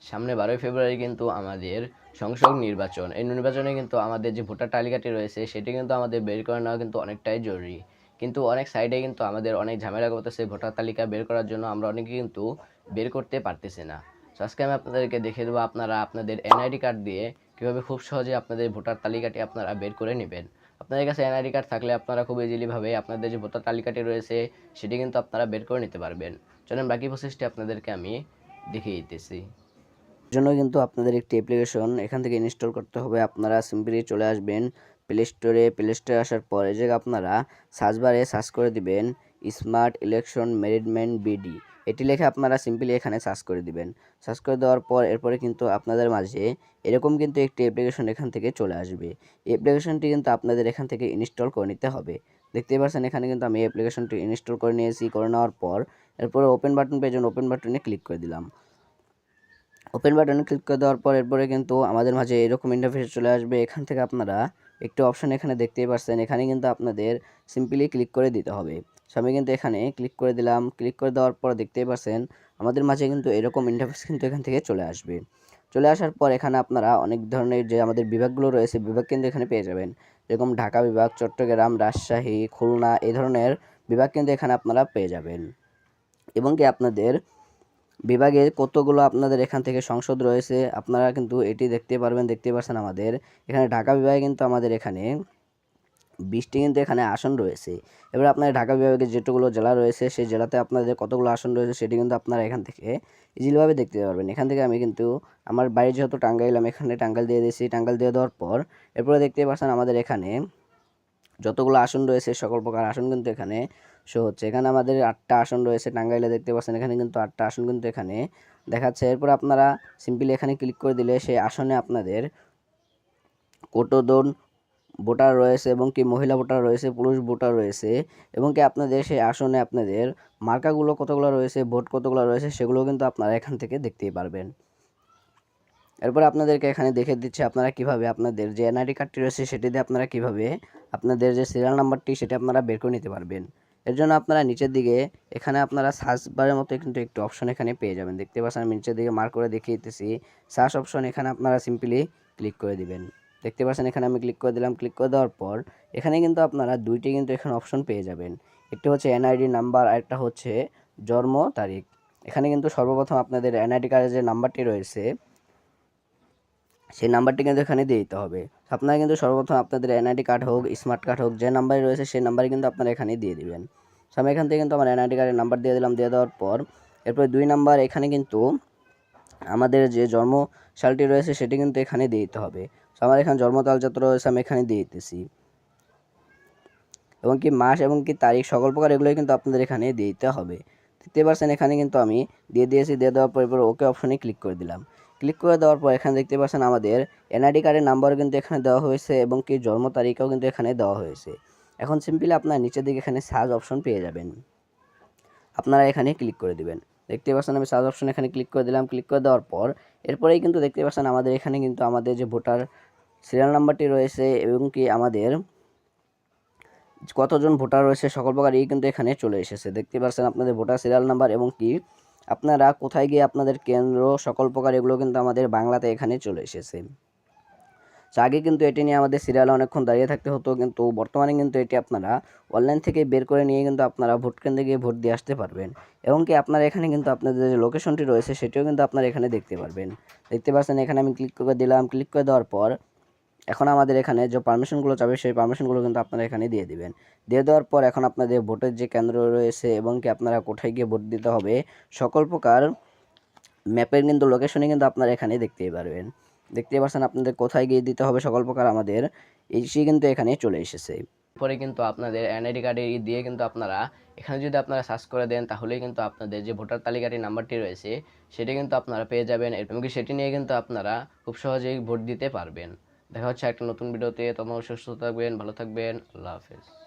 সামনে 12ই ফেব্রুয়ারি কিন্তু আমাদের সংসদ নির্বাচন। এই নির্বাচনে কিন্তু আমাদের যে ভোটার তালিকাটি রয়েছে সেটি কিন্তু আমাদের বের করে নেওয়া কিন্তু অনেকটাই জরুরি। কিন্তু অনেক সাইডে কিন্তু আমাদের অনেক ঝামেলা করতেছে ভোটার তালিকা বের করার জন্য, আমরা অনেকে কিন্তু বের করতে পারতেছি না। তো আজকে আমি আপনাদেরকে দেখিয়ে দেবো আপনারা আপনাদের এনআইডি কার্ড দিয়ে কীভাবে খুব সহজে আপনাদের ভোটার তালিকাটি আপনারা বের করে নেবেন। আপনাদের কাছে এনআইডি কার্ড থাকলে আপনারা খুব ইজিলিভাবে আপনাদের যে ভোটার তালিকাটি রয়েছে সেটি কিন্তু আপনারা বের করে নিতে পারবেন। চলেন বাকি প্রসেসটি আপনাদেরকে আমি দেখিয়ে দিতেছি। জন্য কিন্তু আপনাদের একটি অ্যাপ্লিকেশন এখান থেকে ইনস্টল করতে হবে। আপনারা সিম্পলি চলে আসবেন প্লে স্টোরে আসার পর এই জায়গায় আপনারা সার্চ বারে সার্চ করে দিবেন স্মার্ট ইলেকশন ম্যানেজমেন্ট বিডি। এটি লিখে আপনারা সিম্পলি এখানে সার্চ করে দিবেন। সার্চ করে দেওয়ার পর এরপরে কিন্তু আপনাদের মাঝে এরকম কিন্তু একটি অ্যাপ্লিকেশন এখান থেকে চলে আসবে। এই অ্যাপ্লিকেশনটি কিন্তু আপনাদের এখান থেকে ইনস্টল করে নিতে হবে। দেখতেই পাচ্ছেন এখানে কিন্তু আমি অ্যাপ্লিকেশনটি ইনস্টল করে নিয়েছি। করে নেওয়ার পর এরপরে ওপেন বাটন পেয়ে যাবেন, ওপেন বাটনে ক্লিক করে দিলাম। ওপেন বাটনে ক্লিক করে দেওয়ার পর এরপরে কিন্তু আমাদের মাঝে এরকম ইন্টারফেস চলে আসবে। এখান থেকে আপনারা একটি অপশন এখানে দেখতেই পাচ্ছেন, এখানে কিন্তু আপনাদের সিম্পলি ক্লিক করে দিতে হবে। সো আমি কিন্তু এখানে ক্লিক করে দিলাম। ক্লিক করে দেওয়ার পর দেখতেই পাচ্ছেন আমাদের মাঝে কিন্তু এরকম ইন্টারফেস কিন্তু এখান থেকে চলে আসবে। চলে আসার পর এখানে আপনারা অনেক ধরনের যে আমাদের বিভাগগুলো রয়েছে বিভাগ কিন্তু এখানে পেয়ে যাবেন, যেরকম ঢাকা বিভাগ, চট্টগ্রাম, রাজশাহী, খুলনা এই ধরনের বিভাগ কিন্তু এখানে আপনারা পেয়ে যাবেন। এবং কি আপনাদের বিভাগে কতগুলো আপনাদের এখান থেকে সংসদ রয়েছে আপনারা কিন্তু এটি দেখতে পারবেন। দেখতে পাচ্ছেন আমাদের এখানে ঢাকা বিভাগে কিন্তু আমাদের এখানে 20টি কিন্তু এখানে আসন রয়েছে। এবার আপনার ঢাকা বিভাগে যেগুলো জেলা রয়েছে সেই জেলাতে আপনাদের কতগুলো আসন রয়েছে সেটি কিন্তু আপনারা এখান থেকে ইজিলিভাবে দেখতে পারবেন। এখান থেকে আমি কিন্তু আমার বাড়ি যেহেতু টাঙ্গাইল, আমি এখানে টাঙ্গাইল দিয়ে দিয়েছি। টাঙ্গাইল দিয়ে দেওয়ার পর এরপরে দেখতে পাচ্ছেন আমাদের এখানে যতগুলো আসন রয়েছে সকল প্রকার আসন কিন্তু এখানে শো হচ্ছে। এখানে আমাদের 8টা আসন রয়েছে টাঙ্গাইলে, দেখতে পাচ্ছেন এখানে কিন্তু 8টা আসন কিন্তু এখানে দেখাচ্ছে। এরপর আপনারা সিম্পলি এখানে ক্লিক করে দিলে সেই আসনে আপনাদের কতজন ভোটার রয়েছে এবং কি মহিলা ভোটার রয়েছে, পুরুষ ভোটার রয়েছে এবং কি আপনাদের সেই আসনে আপনাদের মার্কাগুলো কতগুলো রয়েছে, ভোট কতগুলো রয়েছে সেগুলো কিন্তু আপনারা এখান থেকে দেখতেই পারবেন। এরপর আপনাদেরকে এখানে দেখে দিচ্ছে আপনারা কিভাবে আপনাদের যে এনআইডি কার্ডটি রয়েছে সেটি দিয়ে আপনারা কিভাবে আপনাদের যে সিরিয়াল নাম্বারটি সেটা আপনারা বের করে নিতে পারবেন। এর জন্য আপনারা নিচের দিকে এখানে আপনারা সার্চ বারের মতো কিন্তু একটি অপশন এখানে পেয়ে যাবেন। দেখতে পাচ্ছেন আমি নিচের দিকে মার্ক করে দেখিয়ে দিতেছি সার্চ অপশন, এখানে আপনারা সিম্পলি ক্লিক করে দিবেন। দেখতে পাচ্ছেন এখানে আমি ক্লিক করে দিলাম। ক্লিক করে দেওয়ার পর এখানে কিন্তু আপনারা দুইটি কিন্তু এখানে অপশন পেয়ে যাবেন। একটি হচ্ছে এনআইডি নাম্বার আর একটা হচ্ছে জন্ম তারিখ। এখানে কিন্তু সর্বপ্রথম আপনাদের এনআইডি কার্ডের যে নাম্বারটি রয়েছে সেই নাম্বারটি কিন্তু এখানে দিয়ে দিতে হবে। আপনারা কিন্তু সর্বপ্রথম আপনাদের এনআইডি কার্ড হোক, স্মার্ট কার্ড হোক, যে নাম্বারই রয়েছে সেই নাম্বারই কিন্তু আপনারা এখানে দিয়ে দিবেন। সো আমি এখান থেকে কিন্তু আমার এনআইডি কার্ডের নাম্বার দিয়ে দিলাম। দিয়ে দেওয়ার পর এরপরে 2 নাম্বার এখানে কিন্তু আমাদের যে জন্ম সালটি রয়েছে সেটি কিন্তু এখানে দিয়ে দিতে হবে। সো আমার এখানে জন্মতাল যত রয়েছে আমি এখানে দিয়ে দিতেছি এবং কি মাস এবং কি তারিখ সকল প্রকার এগুলোই কিন্তু আপনাদের এখানে দিয়ে দিতে হবে। দেখতে পাচ্ছেন এখানে কিন্তু আমি দিয়ে দিয়েছি। দিয়ে দেওয়ার পর এরপর ওকে অপশনে ক্লিক করে দিলাম। ক্লিক করে দেওয়ার পর এখানে দেখতে পাচ্ছেন আমাদের এনআইডি কার্ডের নাম্বারও কিন্তু এখানে দেওয়া হয়েছে এবং কি জন্ম তারিখও কিন্তু এখানে দেওয়া হয়েছে। এখন সিম্পলি আপনার নিচের দিকে এখানে সার্চ অপশন পেয়ে যাবেন, আপনারা এখানে ক্লিক করে দিবেন। দেখতে পাচ্ছেন আমি সার্চ অপশন এখানে ক্লিক করে দিলাম। ক্লিক করে দেওয়ার পর এরপরেই কিন্তু দেখতে পাচ্ছেন আমাদের এখানে কিন্তু আমাদের যে ভোটার সিরিয়াল নাম্বারটি রয়েছে এবং কি আমাদের কতজন ভোটার রয়েছে সকল প্রকার কিন্তু এখানে চলে এসেছে। দেখতে পাচ্ছেন আপনাদের ভোটার সিরিয়াল নাম্বার এবং কি আপনারা কোথায় গিয়ে আপনাদের কেন্দ্র সকল প্রকার এগুলো কিন্তু আমাদের বাংলাতে এখানে চলে এসেছে। আগে কিন্তু এটি নিয়ে আমাদের সিরিয়ালে অনেকক্ষণ দাঁড়িয়ে থাকতে হতো, কিন্তু বর্তমানে কিন্তু এটি আপনারা অনলাইন থেকে বের করে নিয়ে কিন্তু আপনারা ভোট কেন্দ্রে গিয়ে ভোট দিয়ে আসতে পারবেন এবং কি আপনারা এখানে কিন্তু আপনাদের যে লোকেশনটি রয়েছে সেটিও কিন্তু আপনারা এখানে দেখতে পারবেন। দেখতে পাচ্ছেন এখানে আমি ক্লিক করে দিলাম। ক্লিক করে দেওয়ার পর এখন আমাদের এখানে যে পারমিশনগুলো চাবে সেই পারমিশনগুলো কিন্তু আপনারা এখানে দিয়ে দিবেন। দিয়ে দেওয়ার পর এখন আপনাদের ভোটের যে কেন্দ্র রয়েছে এবং কি আপনারা কোথায় গিয়ে ভোট দিতে হবে সকল প্রকার ম্যাপের কিন্তু লোকেশনই কিন্তু আপনারা এখানে দেখতেই পারবেন। দেখতেই পাচ্ছেন আপনাদের কোথায় গিয়ে দিতে হবে সকল প্রকার আমাদের এসে কিন্তু এখানে চলে এসেছে। পরে কিন্তু আপনাদের এনআইডি কার্ডে দিয়ে কিন্তু আপনারা এখানে যদি আপনারা সার্চ করে দেন তাহলেই কিন্তু আপনাদের যে ভোটার তালিকাটির নাম্বারটি রয়েছে সেটি কিন্তু আপনারা পেয়ে যাবেন এবং সেটি নিয়ে কিন্তু আপনারা খুব সহজেই ভোট দিতে পারবেন। দেখা হচ্ছে একটা নতুন ভিডিওতে। তোমরা সুস্থ থাকবেন, ভালো থাকবেন। আল্লাহ হাফেজ।